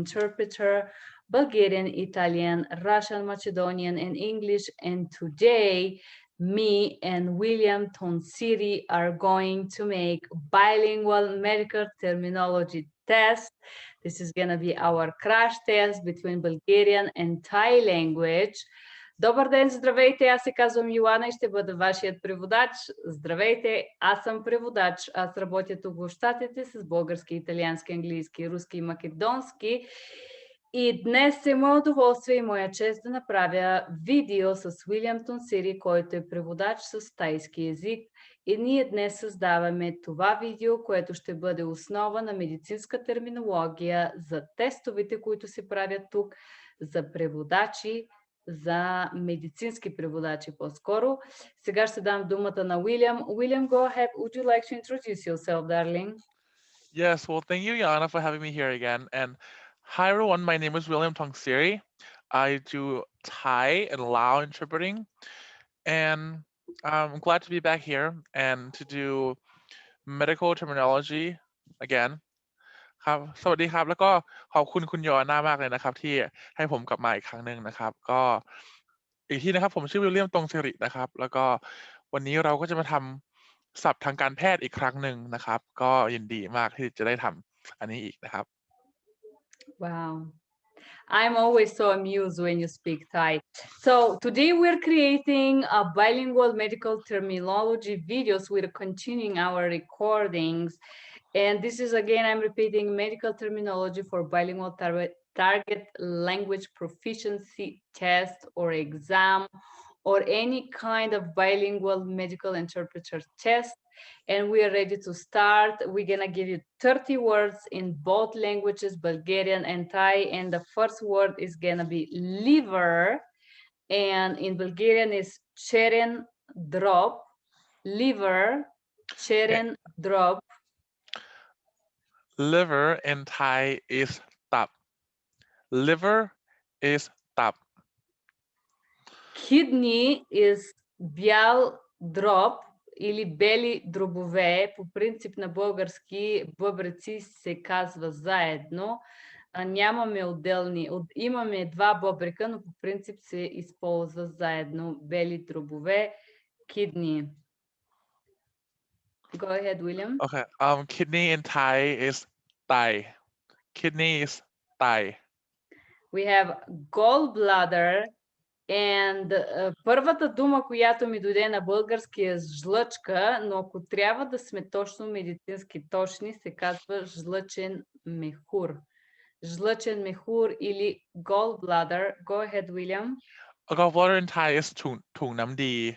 Interpreter, Bulgarian, Italian, Russian, Macedonian, and English. And today, me and William Tongsiri are going to make bilingual medical terminology test. This is going to be our crash test between Bulgarian and Thai language. Добър ден, здравейте, аз се казвам Йоана и ще бъда вашият преводач. Здравейте, аз съм преводач. Аз работя тук в Щатите с български, италиански, английски, руски и македонски. И днес е мое удоволствие и моя чест да направя видео с Уилям Тонсири, който е преводач с тайски език. И ние днес създаваме това видео, което ще бъде основа на медицинска терминология за тестовете, които се правят тук за преводачи, за медицински преводачи по-скоро. Сега ще дам думата на William. William, go ahead. Would you like to introduce yourself, darling? Yes, well, thank you, Yana, for having me here again. And hi, everyone. My name is William Tongsiri. I do Thai and Lao interpreting. And I'm glad to be back here and to do medical terminology again. ครับสวัสดีครับแล้วก็ขอบคุณคุณยอน่ามากเลยนะครับที่ให้ผมกลับมาอีกครั้งหนึ่งนะครับก็อีกทีนะครับผมชื่อวิลเลียมตรงสิรินะครับแล้วก็วันนี้เราก็จะมาทำศัพท์ทางการแพทย์อีกครั้งหนึ่งนะครับก็ยินดีมากที่จะได้ทำอันนี้อีกนะครับ Wow. I'm always so amused when you speak Thai. So today we're creating a bilingual medical terminology videos. We're continuing our recordings. And this is, again, I'm repeating medical terminology for bilingual target language proficiency test or exam or any kind of bilingual medical interpreter test. And we are ready to start. We're going to give you 30 words in both languages, Bulgarian and Thai. And the first word is going to be liver. And in Bulgarian is cheren drop. Liver, cheren drop. Liver in Thai is tap. Liver is tap. Kidney is бял дроб или бели дробове. По принцип на български бъбреци се казва заедно. Нямаме отделни. Имаме два бъбрека, но по принцип се използва заедно бели дробове. Kidney. Go ahead, William. Okay. Kidney in Thai is Thai. Kidney is Thai. We have gallbladder. And първата дума, която ми дойде на български е жлъчка, но ако трябва да сме точно медицински точни, се казва жлъчен мехур. Жлъчен мехур или gallbladder. Go ahead, William. Gallbladder in Thai is ถุงน้ำดี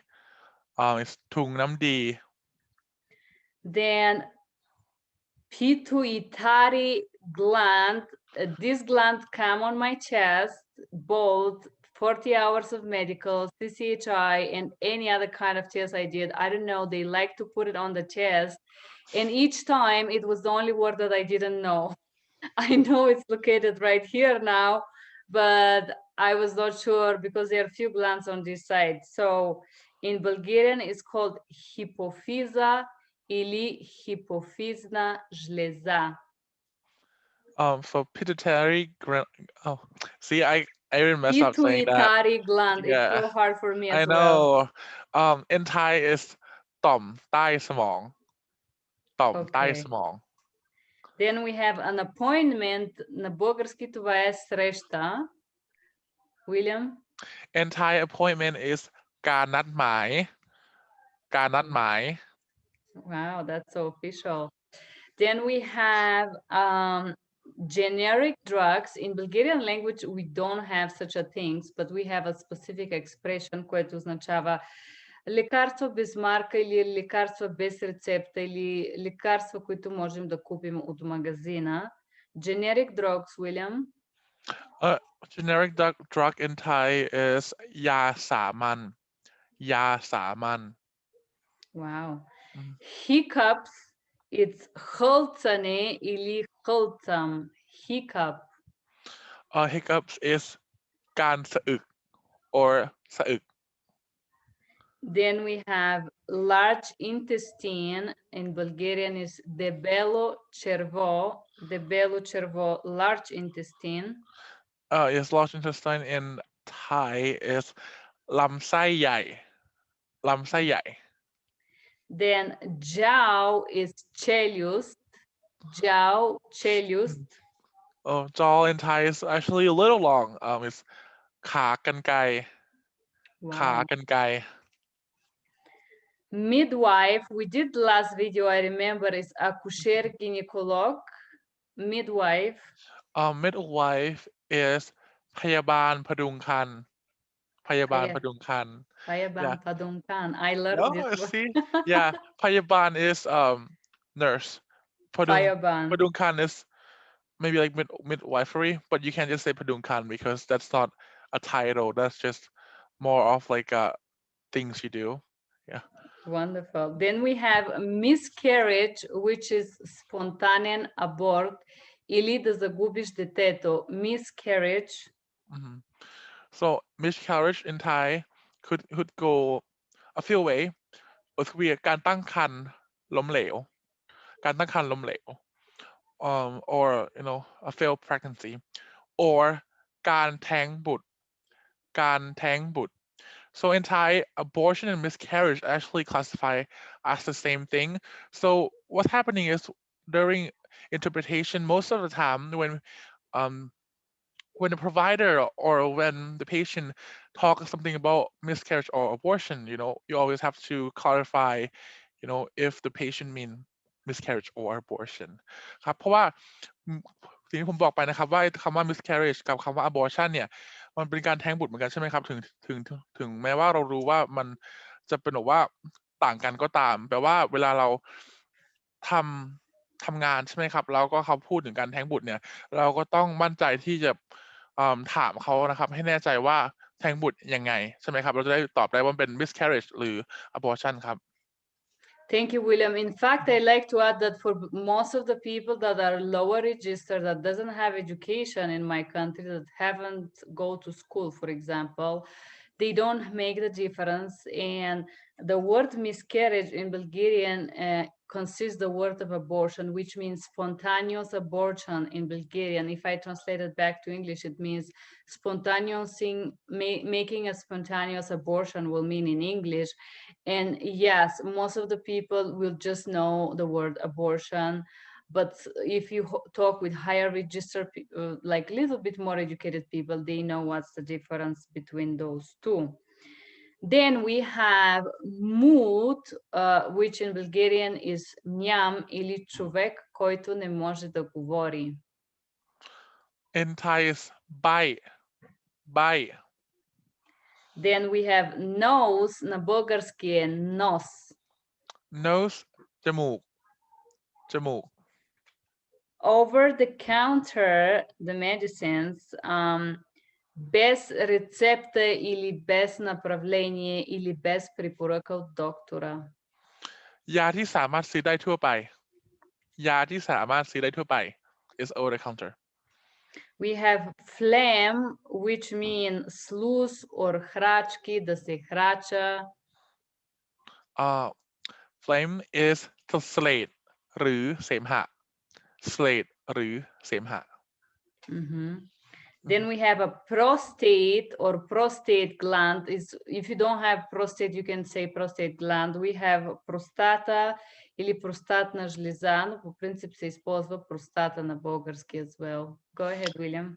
it's ถุงน้ำดี Then pituitary gland. This gland come on my chest, both 40 hours of medical, CCHI, and any other kind of test I did. I don't know, they like to put it on the chest. And each time it was the only word that I didn't know. I know it's located right here now, but I was not sure because there are few glands on this side. So in Bulgarian, it's called hypophysa или hypophyzna žleza. For pituitary gland. Oh, see, I even mess up saying that. Pituitary gland. Yeah, it's so hard for me as I well. know. In Thai is ต่อมใต้สมอง ต่อมใต้สมอง Then we have an appointment. На български това е среща. William? In Thai, appointment is การนัดหมาย การนัดหมาย Wow, that's so official. Then we have generic drugs. In Bulgarian language, we don't have such a things, but we have a specific expression, което означава лекарства без марка или лекарства без рецепта или лекарства, които можем да купим от магазина. Generic drugs, William? Generic drug in Thai is ยาสามัญ ยาสามัญ Wow. Hiccups, it's хълцане или хълцам. Hiccup. Hiccups is การสะอึก or สะอึก Then we have large intestine. In Bulgarian is debelo cervo. Debelo cervo, large intestine. Yes, large intestine in Thai is ลำไส้ใหญ่ ลำไส้ใหญ่ Then jaw is cellus. Jaw, cellus. Oh, jaw in Thai is actually a little long. It's ขากรรไกร ขากรรไกร Midwife, we did last video, I remember, is accoucher gynecolog. Midwife. Midwife is พยาบาลพดุงครรภ์ พยาบาลพดุงครรภ์ Payaban Padungkan. I learned No, this word. see, yeah, พยาบาล is nurse. พดุง Payaban. พดุงครรภ์ is maybe like midwifery, but you can't just say พดุงครรภ์ because that's not a title. That's just more of like things you do. Yeah. Wonderful. Then we have miscarriage, which is spontanean abort. Или да загубиш детето. Miscarriage. So miscarriage in Thai could go a few way. It could be การตั้งครรภ์ล้มเหลว การตั้งครรภ์ล้มเหลว or you know a failed pregnancy or การแท้งบุตร การแท้งบุตร So in Thai, abortion and miscarriage actually classify as the same thing. So what's happening is during interpretation, most of the time when the provider or when the patient talks something about miscarriage or abortion, you know, you always have to clarify, you know, if the patient mean miscarriage or abortion ครับเพราะว่าสิ่งที่ผมบอกไปนะครับว่าคำว่า miscarriage กับคำว่า abortion เนี่ยมันเป็นการแท้งบุตรเหมือนกันใช่ไหมครับถึงแม้ว่าเรารู้ว่ามันจะเป็นแบบว่าต่างกันก็ตามแปลว่าเวลาเราทำงานใช่ไหมครับแล้วก็เขาพูดถึงการแท้งบุตรเนี่ยเราก็ต้องมั่นใจที่จะถามเขานะครับให้แน่ใจว่าแท้งบุตรยังไงใช่ไหมครับเราจะได้ตอบได้ว่าเป็น miscarriage หรือ abortion ครับ Thank you, William. In fact, I like to add that for most of the people that are lower register, that doesn't have education in my country, that haven't go to school, for example, they don't make the difference. And the word miscarriage in Bulgarian consists the word of abortion, which means spontaneous abortion in Bulgarian. If I translate it back to English, it means spontaneous making a spontaneous abortion will mean in English. And yes, most of the people will just know the word abortion. But if you talk with higher register, like a little bit more educated people, they know what's the difference between those two. Then we have mut, which in Bulgarian is ням или човек, който не може да говори. In Thai is bai. Then we have nose, на български е нос. Nose, จมูก Over the counter, the medicines, без рецепта или без направление или без препоръка от доктора. ยาที่สามารถซื้อได้ทั่วไป ยาที่สามารถซื้อได้ทั่วไป is over the counter. We have phlegm, which means sluz or храчки, да се храча. Phlegm is to slate หรือเสมหะ slate หรือเสมหะ Then we have a prostate or prostate gland. Is if you don't have prostate, you can say prostate gland. We have простата или простатна жлеза, но по принцип се използва простата на български as well. Go ahead, William.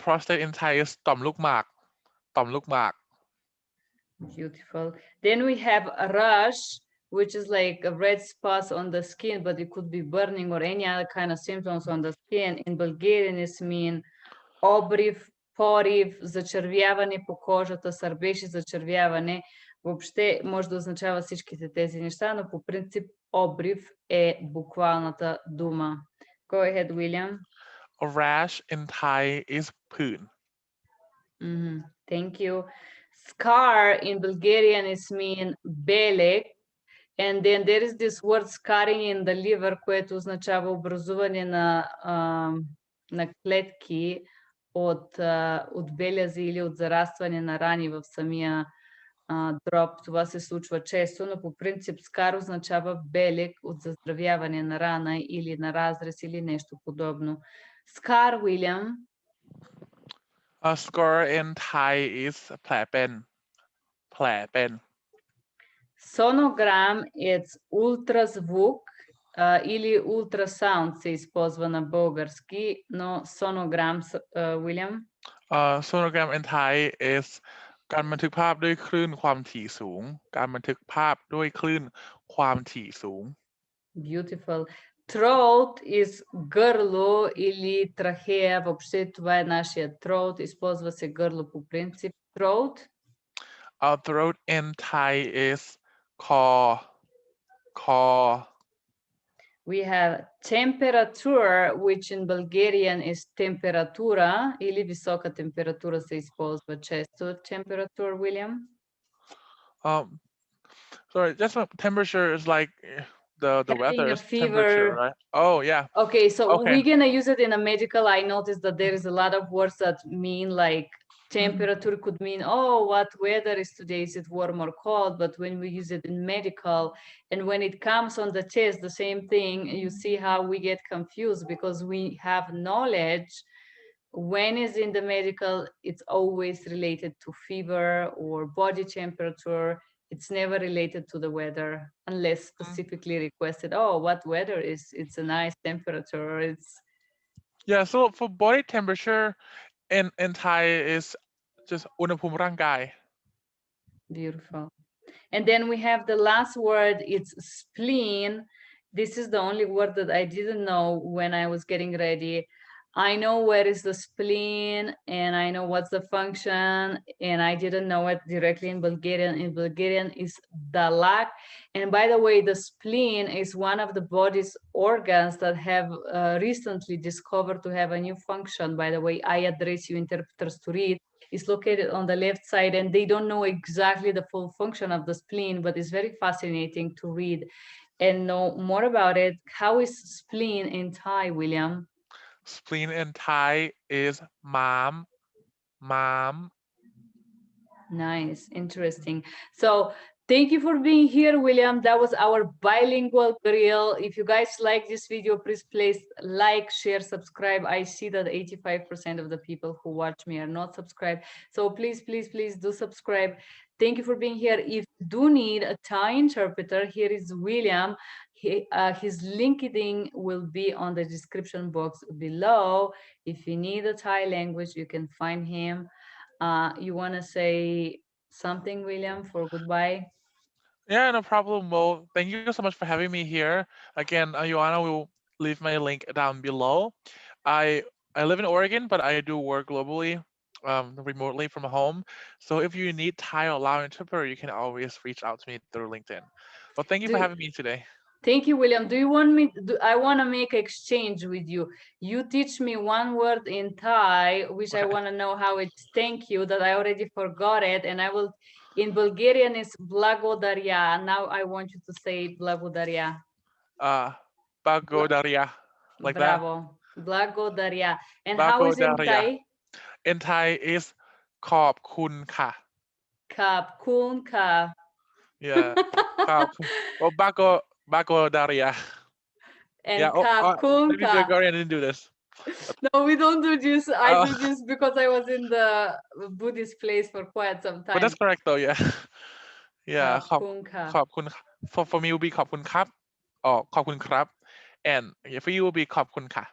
Prostate in Thai is ต่อมลูกหมาก ต่อมลูกหมาก Beautiful. Then we have a rash, which is like a red spots on the skin, but it could be burning or any other kind of symptoms on the skin. In Bulgarian, it means обрив, порив, зачервяване по кожата, сърбеж и зачервяване. Въобще може да означава всичките тези неща, но по принцип обрив е буквалната дума. Go ahead, William. A rash in Thai is ผื่น Thank you. Scar in Bulgarian is mean белек. And then there is this word scarring in the liver, което означава образуване на клетки от белязи или от зарастване на рани в самия drop, това се случва често, но по принцип скар означава белег от заздравяване на рана или на разрез или нещо подобно. Scar, William? Scar in Thai is แผลเป็น แผลเป็น Sonogram is ultraзвук или ultrasound се използва на български, но sonogram, William? Sonogram in Thai is การบันทึกภาพด้วยคลื่นความถี่สูง การบันทึกภาพด้วยคลื่นความถี่สูง Beautiful. Throat is гърло или трахея. Въобще това е нашия throat. Използва се гърло по принцип. Throat. Our throat in Thai is คอ คอ We have temperature, which in Bulgarian is температура или висока температура се използва често. Temperature, William? Sorry, just temperature is like the Having weather a is fever. temperature, right? Oh yeah. Okay, so Okay. we're gonna use it in a medical. I noticed that there is a lot of words that mean like temperature could mean, oh, what weather is today? Is it warm or cold? But when we use it in medical and when it comes on the chest, the same thing, you see how we get confused because we have knowledge. When it's in the medical, it's always related to fever or body temperature. It's never related to the weather unless specifically requested. Oh, what weather is? It's a nice temperature. It's Yeah, so for body temperature in Thai is just อุณหภูมิร่างกาย beautiful. And then we have the last word, it's spleen. This is the only word that I didn't know when I was getting ready. I know where is the spleen and I know what's the function, and I didn't know it directly in Bulgarian. In Bulgarian is dalak. And by the way, the spleen is one of the body's organs that have recently discovered to have a new function. By the way, I address you interpreters to read. It's located on the left side and they don't know exactly the full function of the spleen, but it's very fascinating to read and know more about it. How is spleen in Thai, William? Spleen in Thai is ม้าม ม้าม Nice, interesting. So thank you for being here, William. That was our bilingual grill. If you guys like this video, please like, share, subscribe. I see that 85% of the people who watch me are not subscribed. So please do subscribe. Thank you for being here. If you do need a Thai interpreter, here is William. His LinkedIn will be on the description box below. If you need a Thai language, you can find him. You want to say something, William, for goodbye? Yeah, no problem. Well, thank you so much for having me here. Again, Yoana will leave my link down below. I live in Oregon, but I do work globally, remotely from home. So if you need Thai or Lao interpreter, you can always reach out to me through LinkedIn. Well, thank you for having me today. Thank you, William. Do you want me? I want to make exchange with you. You teach me one word in Thai, which I want to know how it's thank you, that I already forgot it. And I will, in Bulgarian, it's blagodaria. Now I want you to say blagodaria. Bagodaria. Like Bravo. that. Blagodaria. And how is in Bagodaria. Thai? In Thai is ขอบคุณค่ะ Kap kun ka. Yeah. ขอบคุณ Oh, Bagodaria. And Yeah. kap kun Maybe ka. Bulgarian didn't do this. No, we don't do this. I do this because I was in the Buddhist place for quite some time. But that's correct though, yeah. Yeah. ขอบคุณค่ะ ขอบคุณ For me will be ขอบคุณครับ or ขอบคุณครับ and for you will be ขอบคุณค่ะ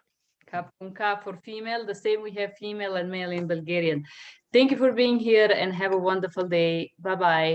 ขอบคุณค่ะ for female. The same we have female and male in Bulgarian. Thank you for being here and have a wonderful day. Bye-bye.